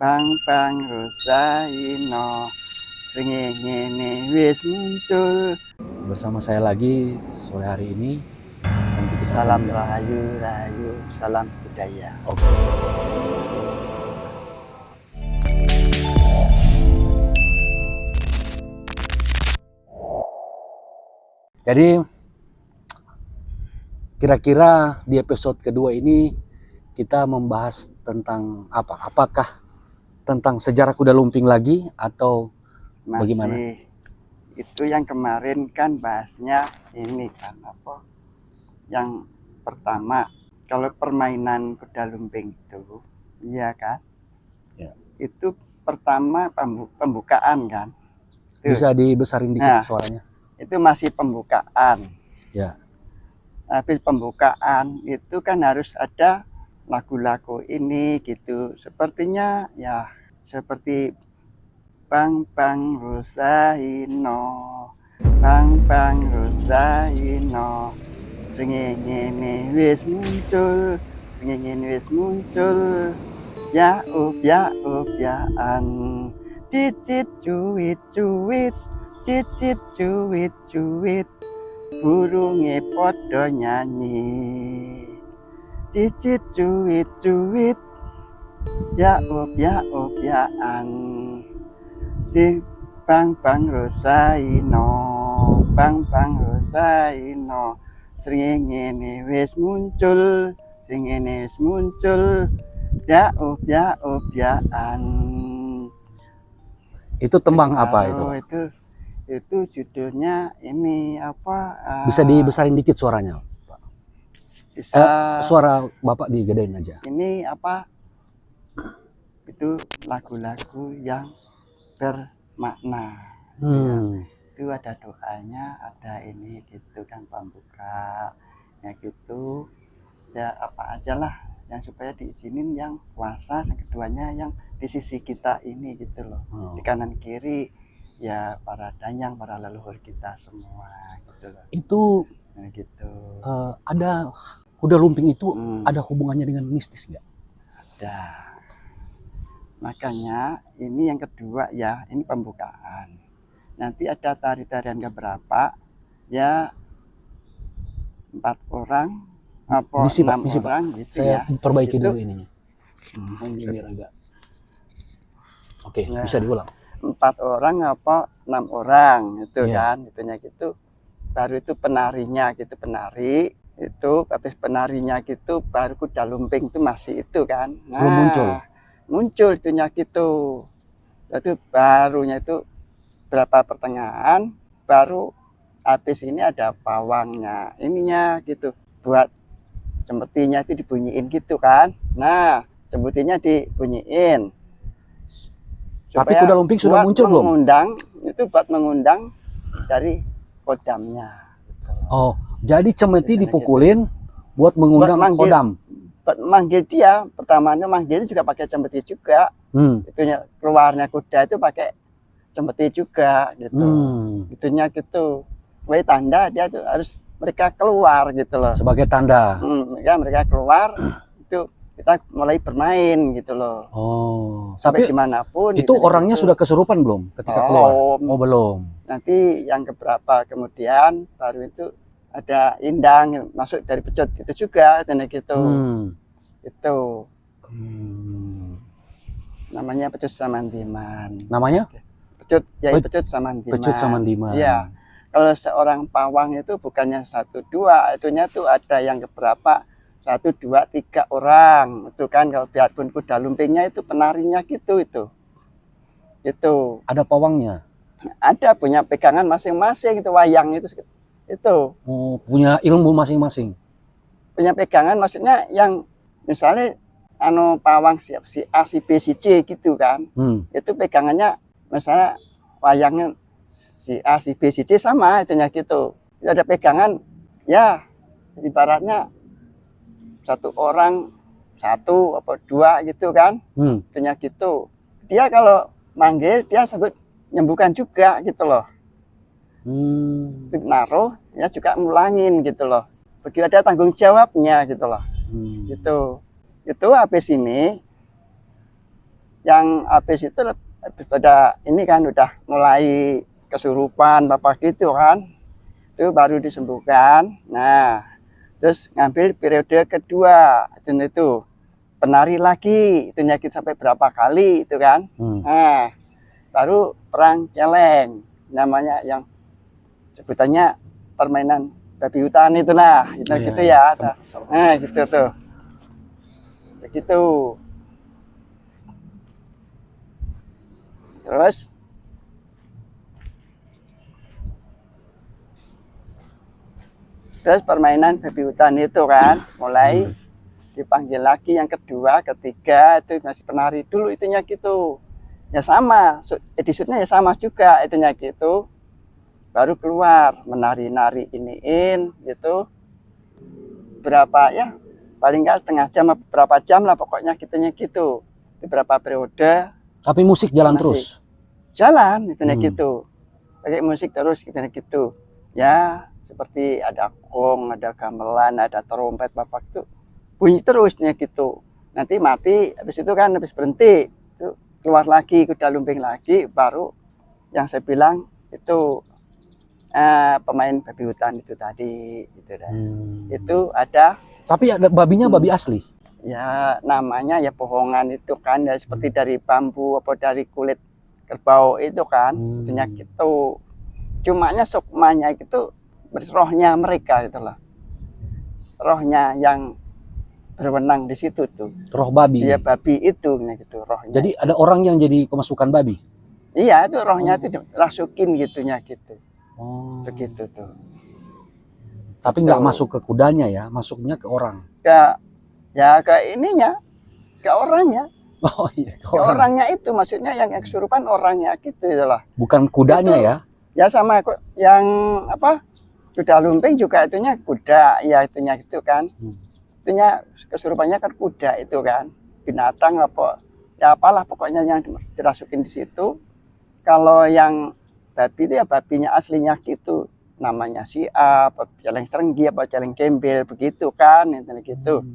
Bang Rosaino srengenge wis muncul. Bersama saya lagi sore hari ini dan kita Salam rahayu, salam budaya. Oke. Jadi kira-kira di episode kedua ini kita membahas tentang apa? Apakah tentang sejarah kuda lumping lagi atau bagaimana? Masih itu yang kemarin kan bahasnya ini kan apa? Yang pertama, kalau permainan kuda lumping itu, iya kan? Ya. Itu pertama pembukaan kan? Itu. Bisa dibesarin dikit suaranya? Itu masih pembukaan. Ya. Habis pembukaan itu kan harus ada lagu-lagu ini gitu. Sepertinya ya seperti Bang Rosaino, Bang Rosaino, srengenge wis muncul, srengenge wis muncul. Ya yaan, dicit cuit, cicit cuit, burunge podo nyanyi. Cicit cuit, ya yaan, si Bang Rosaino, Bang Rosaino, srengenge wis muncul, srengenge wis muncul, ya yaan. Itu tembang apa itu? Itu judulnya ini apa? Bisa dibesarin dikit suaranya? Bisa suara Bapak digedein aja. Ini apa? Itu lagu-lagu yang bermakna. Ya. Itu ada doanya, ada ini gitu kan pembuka. Ya gitu. Ya apa aja lah yang supaya diizinin yang puasa, yang keduanya yang di sisi kita ini gitu loh. Di kanan kiri ya para danyang, para leluhur kita semua gitu loh. Itu nah, gitu. Ada kuda lumping itu ada hubungannya dengan mistis nggak? Ada. Makanya ini yang kedua ya, ini pembukaan. Nanti ada tari-tarian keberapa ya 4 orang apa 6 orang Pak. Gitu saya ya. Perbaiki gitu. Dulu ininya. Ini biar agak. Oke, nah, bisa diulang. 4 orang apa 6 orang itu kan, itunya gitu. Baru itu penarinya gitu, penari itu habis penarinya gitu baru kuda lumping itu masih itu kan. Nah, belum muncul itunya gitu. Itu barunya itu berapa pertengahan baru habis ini ada pawangnya ininya gitu buat cempetinya itu dibunyiin gitu kan. Nah, cempetinya dibunyiin. Tapi kuda lumping sudah muncul belum? Itu buat mengundang dari kodamnya. Oh, jadi cemeti dipukulin buat mengundang kodam. Buat manggil dia, pertamanya manggil juga pakai cempeti juga. Itunya keluarnya kuda itu pakai cempeti juga gitu. Itunya gitu. Sebagai tanda dia tuh harus mereka keluar gitu loh. Sebagai tanda. Mereka keluar itu kita mulai bermain gitu loh. Oh, sampai tapi gimana pun itu gitu, orangnya sudah kesurupan belum ketika keluar? Oh, belum. Nanti yang keberapa kemudian baru itu ada indang masuk dari pecut itu juga gitu. Itu. Namanya pecut samandiman. Namanya? Pecut, ya pecut samandiman. Pecut samandiman. Iya. Kalau seorang pawang itu bukannya 1, 2, itunya tuh ada yang keberapa 1, 2, 3 orang itu kan. Kalau biarpun kuda lumpingnya itu penarinya gitu itu ada pawangnya, ada punya pegangan masing-masing itu wayang itu. Oh, punya ilmu masing-masing, punya pegangan maksudnya yang misalnya pawang si A si B si C gitu kan. Itu pegangannya misalnya wayangnya si A si B si C sama itunya gitu. Itu ada pegangan ya ibaratnya 1 orang 1 apa 2 gitu kan. Itunya gitu. Dia kalau manggil dia sebut nyembuhkan juga gitu loh. Naruh ya juga ngulangin gitu loh. Begitu ada tanggung jawabnya gitu loh. Itu habis ini yang habis itu habis pada ini kan udah mulai kesurupan bapak gitu kan, itu baru disembuhkan. Nah terus ngambil periode kedua itu penari lagi, itu nyakit sampai berapa kali itu kan. Nah baru perang celeng, namanya yang sebutannya permainan babi hutan itu nah, gitu ya. Nah gitu tuh, begitu. Terus permainan babi hutan itu kan mulai dipanggil lagi yang kedua, ketiga, itu masih penari dulu itunya gitu. Ya sama, edisinya ya sama juga itunya gitu. Baru keluar menari-nari iniin gitu. Berapa ya? Paling nggak setengah jam, berapa jam lah pokoknya gitunya gitu. Di berapa periode. Tapi musik jalan terus? Jalan itunya gitu. Pakai musik terus itunya gitu. Ya seperti ada gong, ada gamelan, ada trompet bapak itu bunyi terusnya gitu. Nanti mati, habis itu kan habis berhenti, itu keluar lagi kuda lumping lagi, baru yang saya bilang itu pemain babi hutan itu tadi, gitu dah. Itu ada. Tapi ada babinya babi asli. Ya namanya ya bohongan itu kan, ya seperti dari bambu apa dari kulit kerbau itu kan, itunya gitu. Cumanya sukmanya itu rohnya mereka itulah, rohnya yang berwenang di situ tuh. Roh babi. Iya babi itu gitu rohnya. Jadi ada orang yang jadi kemasukan babi. Iya itu rohnya itu rasukin gitunya gitu. Begitu tuh. Tapi nggak masuk ke kudanya ya, masuknya ke orang. Ke ininya, ke orangnya. Oh iya. Ke orangnya itu maksudnya yang kesurupan orangnya gitu itulah. Bukan kudanya itu, ya? Ya sama yang apa? Kuda lumping juga itunya kuda, ya itunya gitu kan. Itunya kesurupannya kan kuda itu kan, binatang apa ya apalah pokoknya yang dirasukin di situ. Kalau yang babi itu ya babinya aslinya gitu, namanya si apa celeng serenggi apa celeng gembel begitu kan, itu gitu.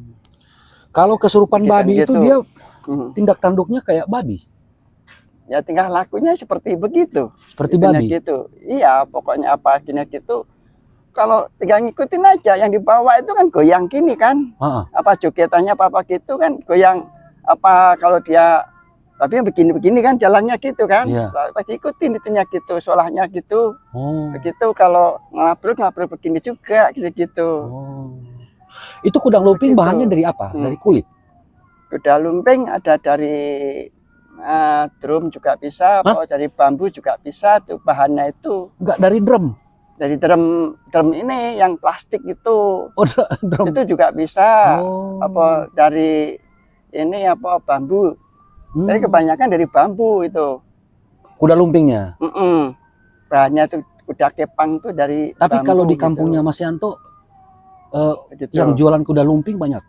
Kalau kesurupan begitu, babi gitu. Itu dia tindak tanduknya kayak babi. Ya tingkah lakunya seperti begitu. Seperti babi. Gitu. Iya, pokoknya apa gini gitu. Kalau tinggal ngikutin aja, yang dibawa itu kan goyang gini kan, apa jogetannya apa gitu kan goyang apa kalau dia tapi yang begini-begini kan jalannya gitu kan, pasti ikutin itunya gitu, solahnya gitu, begitu. Kalau ngelabruk begini juga gitu. Itu kuda lumping begitu. Bahannya dari apa? Dari kulit? Kuda lumping ada dari drum juga bisa, atau dari bambu juga bisa tuh bahannya itu. Enggak dari drum? Dari drum ini yang plastik itu, drum. Itu juga bisa. Apa dari ini apa bambu? Tapi kebanyakan dari bambu itu. Kuda lumpingnya. Bahannya itu kuda kepang itu dari. Tapi bambu, kalau di kampungnya gitu. Mas Yanto, yang jualan kuda lumping banyak.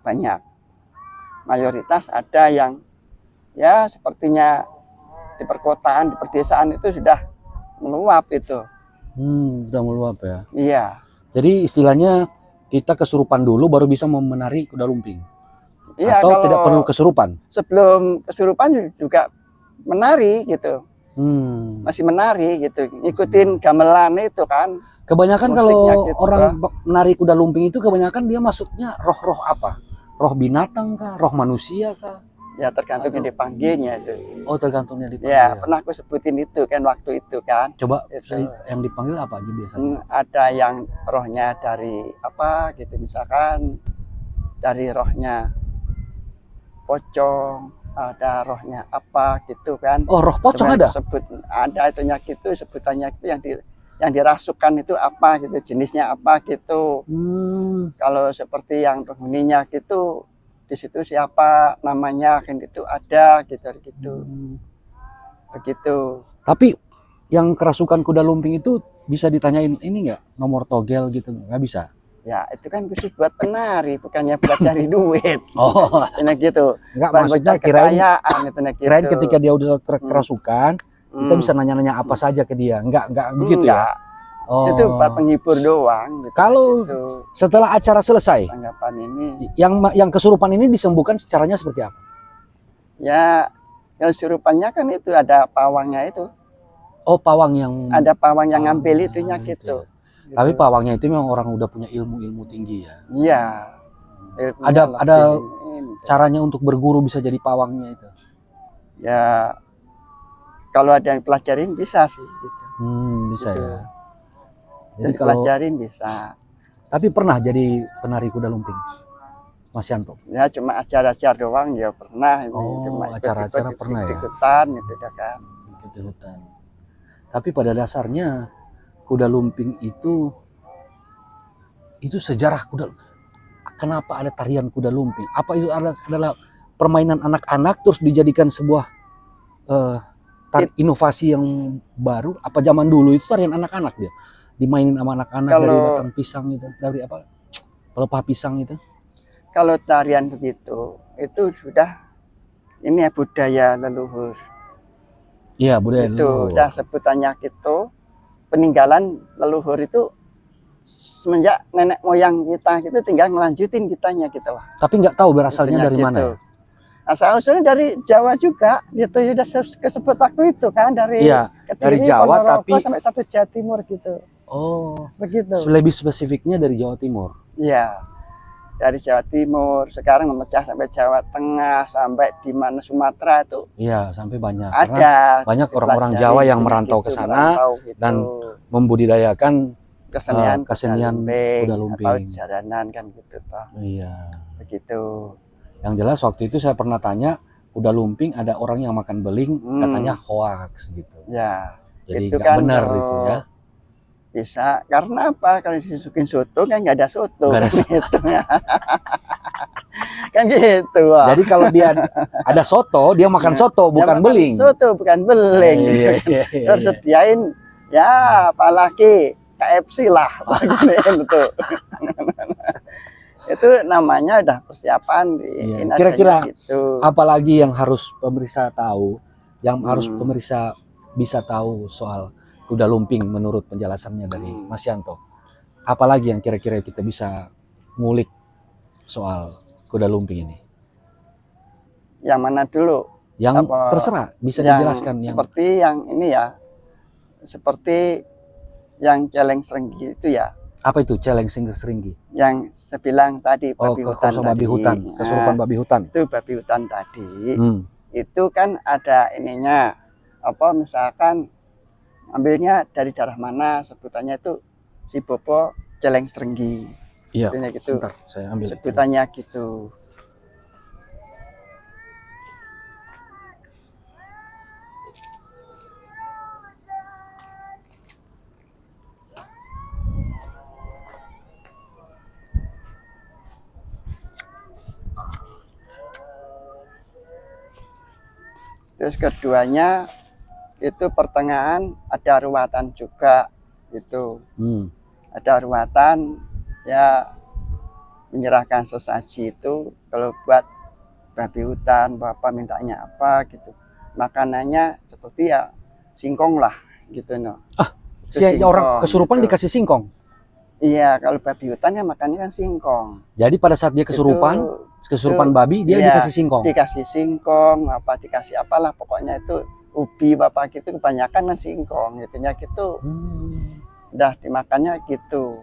Banyak. Mayoritas ada yang ya sepertinya di perkotaan, di perdesaan itu sudah meluap itu. Sudah meluap ya. Iya. Jadi istilahnya kita kesurupan dulu baru bisa menari kuda lumping. Iya, atau tidak perlu kesurupan? Sebelum kesurupan juga menari gitu. Masih menari gitu. Ngikutin gamelan itu kan. Kebanyakan kalau gitu, orang menari kuda lumping itu kebanyakan dia masuknya roh-roh apa? Roh binatang kah? Roh manusia kah? Ya tergantung yang dipanggilnya itu. Oh tergantungnya dipanggil. Ya pernah aku sebutin itu kan waktu itu kan. Coba itu. Yang dipanggil apa aja biasanya? Ada yang rohnya dari apa gitu, misalkan dari rohnya pocong, ada rohnya apa gitu kan. Oh roh pocong ada? Ada itunya gitu, sebutannya itu yang dirasukan itu apa gitu, jenisnya apa gitu. Kalau seperti yang penghuninya gitu, di situ siapa namanya kan itu ada gitu. Begitu. Tapi yang kerasukan kuda lumping itu bisa ditanyain ini nggak nomor togel gitu, nggak bisa? Ya itu kan khusus buat penari, bukannya buat cari duit. Oh ini gitu. Nggak, maksudnya kirain ketika dia udah kerasukan kita bisa nanya-nanya apa saja ke dia, nggak begitu ya? Oh. Itu buat penghibur doang. Gitu. Kalau gitu. Setelah acara selesai, tanggapan ini, yang kesurupan ini disembuhkan caranya seperti apa? Ya, kesurupannya kan itu ada pawangnya itu. Oh, pawang yang Ada pawang yang ngambil pawangnya itunya itu gitu. ya. Tapi Gitu. pawangnya itu memang orang udah punya ilmu tinggi ya. Iya. Ilmunya Ada lebih ini. caranya untuk berguru bisa jadi pawangnya itu. Ya, kalau ada yang pelajarin bisa sih gitu. Bisa Gitu. ya. Jadi pelajarin bisa. Tapi pernah jadi penari kuda lumping, Mas Yanto? Ya cuma acara-acara doang ya pernah. Oh, cuma acara-acara pernah ya? Ikutan gitu kan. Ikut-ikutan. Tapi pada dasarnya kuda lumping itu sejarah kuda. Kenapa ada tarian kuda lumping? Apa itu adalah permainan anak-anak terus dijadikan sebuah inovasi yang baru? Apa zaman dulu itu tarian anak-anak dia? Dimainin sama anak-anak dari batang pisang itu, dari apa? Pelepah pisang itu. Kalau tarian begitu, itu sudah ini ya budaya leluhur. Iya, budaya itu leluhur. Udah sebutannya gitu. Peninggalan leluhur itu semenjak nenek moyang kita gitu tinggal ngelanjutin kitanya gitu lah. Tapi nggak tahu berasalnya dari mana ya? Asal-usulnya dari Jawa juga gitu. Sudah kesebut waktu itu kan dari dari Jawa tapi sampai satu Jawa Timur gitu. Oh, begitu. Lebih spesifiknya dari Jawa Timur. Iya. Dari Jawa Timur, sekarang memecah sampai Jawa Tengah, sampai di mana Sumatera itu. Iya, sampai banyak. Ada. Karena banyak orang-orang Jawa yang merantau ke sana dan membudidayakan kesenian kuda lumping. Atau jaranan kan gitu toh. Iya. Begitu. Yang jelas waktu itu saya pernah tanya, kuda lumping ada orang yang makan beling, katanya hoax gitu. Ya. Jadi nggak kan benar itu ya. Bisa, karena apa? Kalau disusukin soto kan nggak ada soto. Nggak ada soto. Gitu. Kan gitu. Wah. Jadi kalau dia ada soto, dia makan soto, bukan beling. Soto, bukan beling. Terus sediain, ya apalagi KFC lah. Itu. Itu namanya udah persiapan. Kira-kira gitu. Apalagi yang harus pemirsa tahu, yang harus pemirsa bisa tahu soal kuda lumping menurut penjelasannya dari Mas Yanto. Apalagi yang kira-kira kita bisa ngulik soal kuda lumping ini? Yang mana dulu? Yang terserah, bisa dijelaskan. Seperti yang ini ya, seperti yang celeng serenggi itu ya. Apa itu celeng serenggi? Yang saya bilang tadi, babi hutan. Kesurupan babi hutan. Itu babi hutan tadi. Itu kan ada ininya, apa misalkan ambilnya dari daerah mana, sebutannya itu si Bobo celeng serenggi. Iya, gitu. Sebentar, saya ambil. Sebutannya gitu. Terus keduanya itu pertengahan ada ruatan juga gitu. Ada ruatan ya, menyerahkan sesaji itu kalau buat babi hutan, bapak mintanya apa gitu, makanannya seperti ya singkong lah gitu no. Orang kesurupan gitu. Dikasih singkong. Iya, kalau babi hutan kan makannya kan singkong. Jadi pada saat dia kesurupan babi, dia dikasih singkong. Dikasih singkong, apa dikasih apalah pokoknya itu ubi bapak gitu, kebanyakan kan singkong gitunya gitu. Udah dimakannya gitu.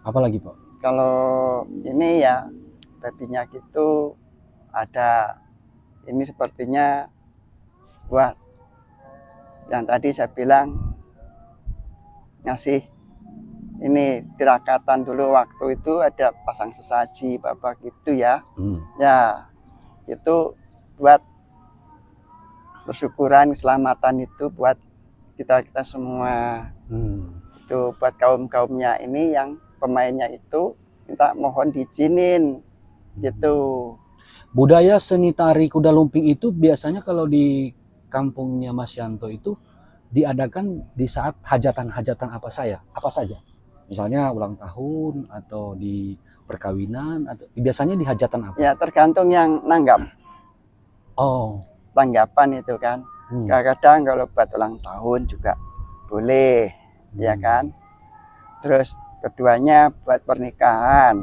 Apalagi Pak? Kalau ini ya babinya gitu ada ini sepertinya buat yang tadi saya bilang ngasih ini tirakatan dulu waktu itu ada pasang sesaji bapak gitu ya. Ya itu buat bersyukuran keselamatan itu buat kita semua. Itu buat kaumnya ini yang pemainnya itu minta mohon diizinin gitu. Budaya seni tari kuda lumping itu biasanya kalau di kampungnya Mas Yanto itu diadakan di saat hajatan-hajatan apa saja. Misalnya ulang tahun atau di perkawinan atau biasanya di hajatan apa? Ya tergantung yang nanggap. Tanggapan itu kan. Kadang-kadang kalau buat ulang tahun juga boleh, ya kan. Terus keduanya buat pernikahan,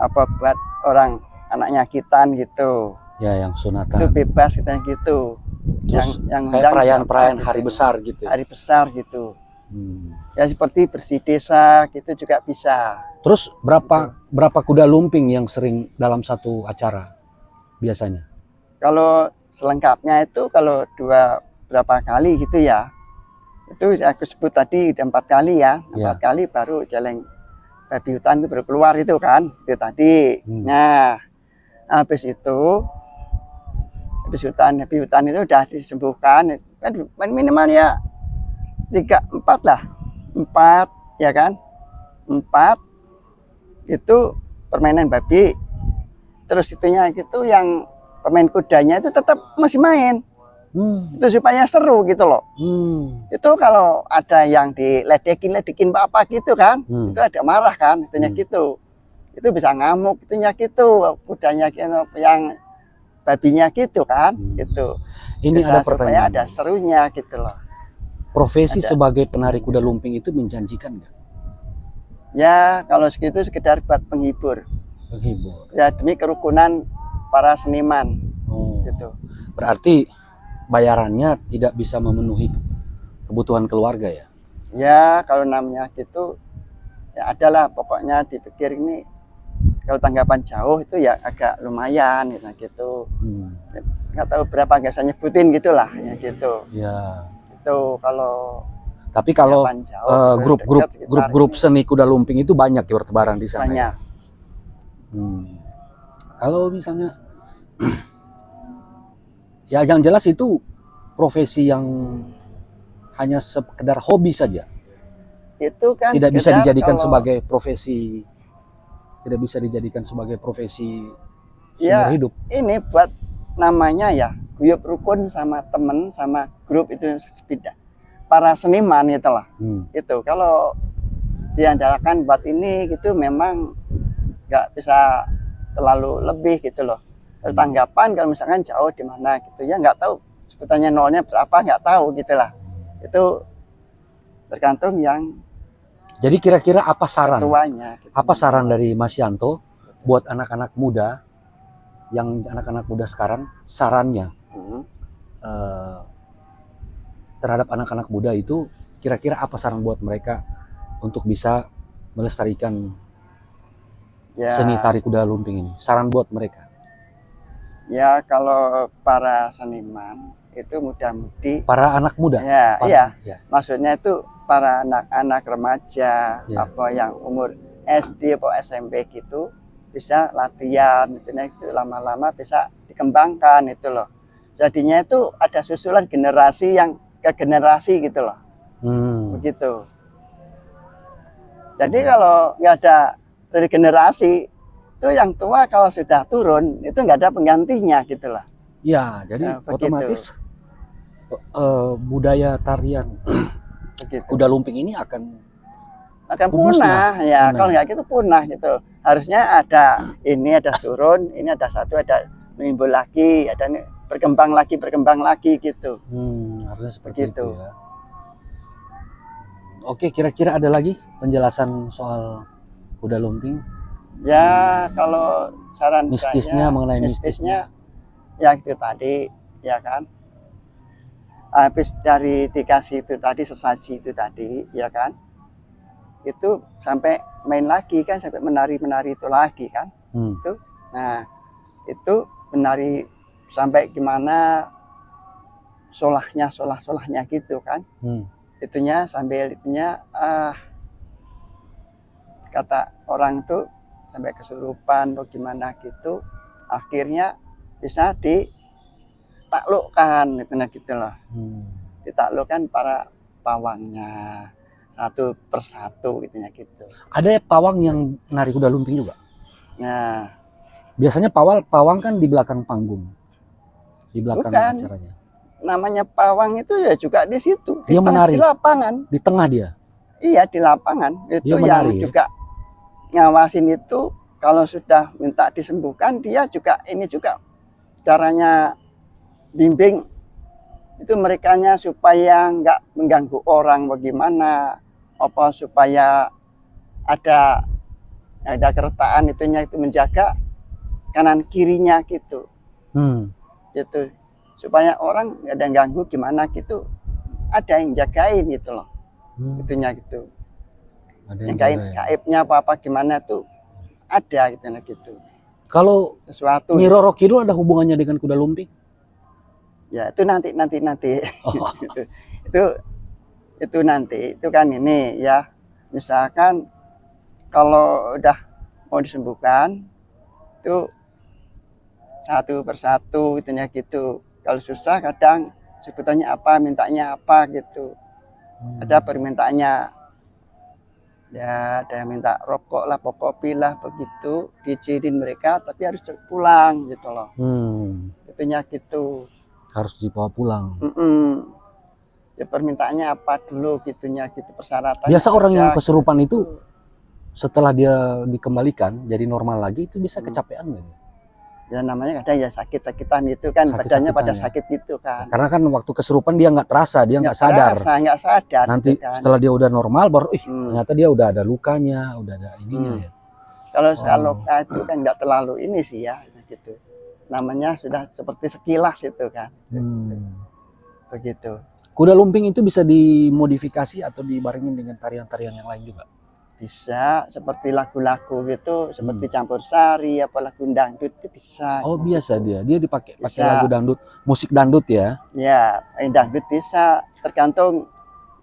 apa buat orang anak nyakitan gitu. Ya, yang itu sunatan. bebas katanya gitu. Terus yang kayak undang perayaan-perayaan siapa, hari gitu. besar gitu. Hari besar gitu. Hmm. Ya seperti bersih desa gitu juga bisa. Terus berapa kuda lumping yang sering dalam satu acara biasanya? Kalau selengkapnya itu kalau berapa kali gitu ya. Itu aku sebut tadi udah 4 kali ya. 4 kali baru Jeleng babi hutan itu baru keluar itu kan. Itu tadi. Nah, habis itu babi hutan itu udah disembuhkan. Kan minimal ya 3, 4 lah. 4 ya kan. 4 itu permainan babi. Terus itunya gitu yang pemain kudanya itu tetap masih main. Itu supaya seru gitu loh. Itu kalau ada yang diledekin apa gitu kan, itu ada marah kan, itunya gitu. Itu bisa ngamuk, itunya gitu, kudanya gitu, yang babinya gitu kan, gitu. Ini bisa ada supaya pertanyaan. ada serunya gitu loh. Profesi sebagai penari kuda lumping itu menjanjikan nggak? Ya kalau segitu sekedar buat penghibur. Penghibur. Ya demi kerukunan para seniman. Gitu. Berarti bayarannya tidak bisa memenuhi kebutuhan keluarga ya? Ya kalau namanya gitu ya adalah pokoknya dipikir ini kalau tanggapan jauh itu ya agak lumayan gitu. Nggak tahu berapa nggak saya nyebutin gitulah ya gitu. Ya. Itu kalau tapi kalau grup seni kuda lumping itu banyak ya bertebaran di sana. Banyak. Ya? Kalau misalnya ya yang jelas itu profesi yang hanya sekedar hobi saja. Itu kan tidak bisa dijadikan sebagai profesi. Tidak bisa dijadikan sebagai profesi ya, sumber hidup. Ini buat namanya ya guyup rukun sama temen sama grup itu sepeda. Para seniman itulah. Itu kalau diandalkan buat ini gitu memang nggak bisa terlalu lebih gitu loh. Tanggapan kalau misalkan jauh di mana gitu ya nggak tahu sebutannya nolnya berapa nggak tahu gitulah. Itu tergantung yang. Jadi kira-kira apa saran? Ketuanya, gitu. Apa saran dari Mas Yanto buat anak-anak muda yang anak-anak muda sekarang sarannya terhadap anak-anak muda itu kira-kira apa saran buat mereka untuk bisa melestarikan seni tari kuda lumping ini? Saran buat mereka? Ya kalau para seniman itu muda-mudi. Para anak muda? Ya. Maksudnya itu para anak-anak remaja apa yang umur SD atau SMP gitu bisa latihan itu lama-lama bisa dikembangkan itu loh. Jadinya itu ada susulan generasi yang ke generasi gitu loh. Begitu. Jadi kalau nggak ada dari generasi itu yang tua kalau sudah turun itu nggak ada penggantinya gitu loh. Ya, jadi otomatis budaya tarian kuda lumping ini akan punah ya. Kalau nggak gitu punah gitu. Harusnya ada ini ada turun, ini ada satu ada menimbul lagi, ada ini berkembang lagi gitu. Harusnya seperti itu ya. Oke, kira-kira ada lagi penjelasan soal kuda lumping? Ya kalau saran mistisnya saya, mengenai mistisnya ya itu tadi ya kan. Habis dari dikasih itu tadi sesaji itu tadi ya kan. Itu sampai main lagi kan sampai menari itu lagi kan. Itu. Nah, itu menari sampai gimana solahnya gitu kan. Itunya sambil itunya kata orang tuh sampai kesurupan atau gimana gitu akhirnya bisa ditaklukkan gitu loh. Ditaklukkan para pawangnya satu persatu gitu. Ada pawang yang nari kuda lumping juga? Nah, biasanya pawang kan di belakang panggung. Di belakang acaranya. Namanya pawang itu ya juga di situ, dia menari di lapangan. Di tengah dia. Iya, di lapangan. Itu dia yang menari, juga ngawasin itu kalau sudah minta disembuhkan dia juga ini juga caranya bimbing itu merekanya supaya nggak mengganggu orang bagaimana apa supaya ada keretaan itunya itu menjaga kanan kirinya gitu. gitu, supaya orang nggak ada yang ganggu gimana gitu, ada yang jagain gitu loh, itunya gitu, Ada yang jaga ya. gaibnya apa gimana tuh ada gitu nah gitu. Kalau Sesuatu Nyi Roro Kidul ada hubungannya dengan kuda lumping? ya itu nanti Oh. itu nanti itu kan ini ya, misalkan kalau udah mau disembuhkan itu satu persatu itunya gitu, kalau susah kadang sebutannya apa mintanya apa gitu, ada permintaannya ya, ada yang minta rokok lah, kopi lah begitu, diizinin mereka tapi harus pulang gitu loh, itunya gitu, Harus dibawa pulang. ya permintaannya apa dulu gitunya gitu, persyaratannya Biasa orang yang ada, kesurupan gitu. itu setelah dia dikembalikan jadi normal lagi itu bisa kecapean nggak dia? Ya namanya kadang ya sakit-sakitan gitu kan, badannya pada ya. sakit gitu kan, Karena kan waktu kesurupan dia nggak terasa, dia nggak sadar. nggak sadar Nanti gitu kan. setelah dia udah normal baru, ternyata dia udah ada lukanya, udah ada ininya ya. Kalau soal luka itu kan nggak terlalu ini sih ya, gitu. Namanya sudah seperti sekilas itu kan, begitu. Kuda lumping itu bisa dimodifikasi atau dibarengin dengan tarian-tarian yang lain juga? Bisa seperti lagu-lagu gitu, seperti campur sari, apa lagu dangdut itu bisa. Oh gitu. biasa dia pakai lagu dangdut, musik dangdut ya? Ya, dangdut bisa, tergantung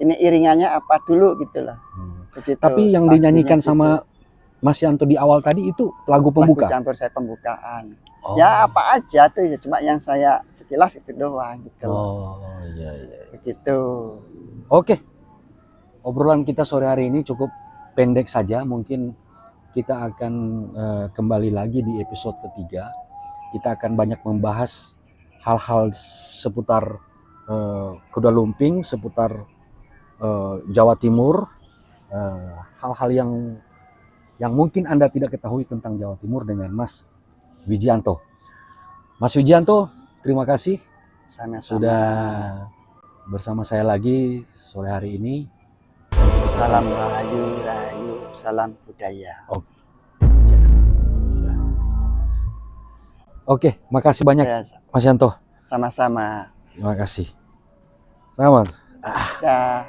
ini iringannya apa dulu gitulah. Begitu. Tapi yang dinyanyikan sama Mas Yanto di awal tadi itu lagu pembuka? Lagu campur sari pembukaan. Oh. Ya apa aja tuh, cuma yang saya sekilas itu doang gitu. Oh iya. Begitu. Oke, obrolan kita sore hari ini cukup pendek saja, mungkin kita akan kembali lagi di episode ketiga. Kita akan banyak membahas hal-hal seputar kuda lumping, seputar Jawa Timur, hal-hal yang mungkin Anda tidak ketahui tentang Jawa Timur dengan Mas Wijianto. Mas Wijianto, terima kasih sudah bersama saya lagi sore hari ini. Salam rahayu, salam budaya. Oke, makasih banyak Mas Yanto. Sama-sama. Terima kasih. Selamat. Ya.